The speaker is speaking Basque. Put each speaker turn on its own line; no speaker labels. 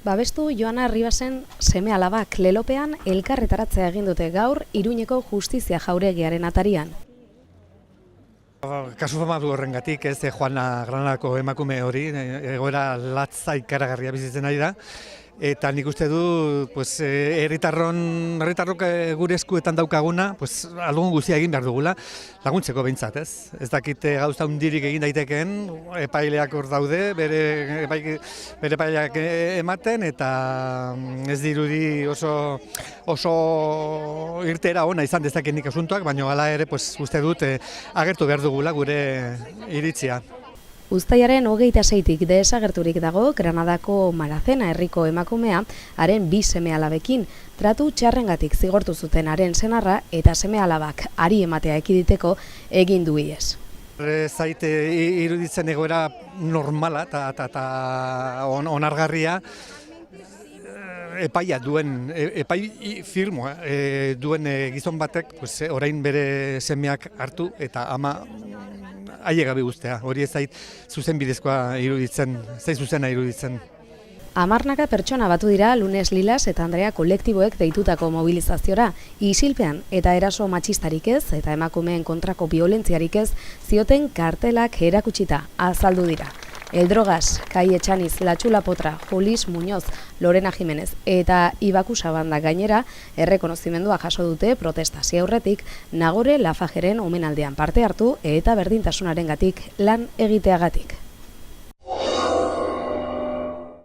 Babestu Joana Ribasen seme-alabak lelopean elkarretaratzea egin dute gaur Iruñeko Justizia Jauregiaren atarian.
Kasu famatu horrengatik, ez Juana Granadako emakume hori, egoera latza ikaragarria bizitzen ari da. Eta nik uste du, herritarrok gure eskuetan daukaguna, aldugun guztia egin behar dugula, laguntzeko behintzat, ez? Ez dakit gauza hundirik egin daitekeen, epaileak hor daude, bere epaileak ematen, eta ez dirudi oso irtera ona izan dezakenik asuntoak, baina hala ere, uste dut, agertu behar dugula gure iritzia.
Uztailaren 26tik desagerturik dago Granadako Maracena herriko emakumea, haren 2 seme-alabekin, tratu txarrengatik zigortu zuten haren senarra eta seme-alabak ari ematea ekiditeko egin du ihes.
Zait iruditzen egoera normala eta onargarria, epai firmoa duen gizon batek orain bere semeak hartu eta ama ailegabe uztea. Hori ez zait zuzen bidezkoa iruditzen, zuzena iruditzen.
10 pertsona batu dira Lunes Lilas eta Andrea kolektiboek deitutako mobilizaziora, isilpean eta eraso matxistarik ez eta emakumeen kontrako biolentziarik ez zioten kartelak erakutsita azaldu dira. Eldrogas, Kai Etxaniz, Latxula Potra, Julis Muñoz, Lorena Jimenez eta Ibaku Sabanda gainera errekonozimendua jaso dute protestazio aurretik Nagore Lafajeren omenaldian parte hartu eta berdintasunarengatik lan egiteagatik.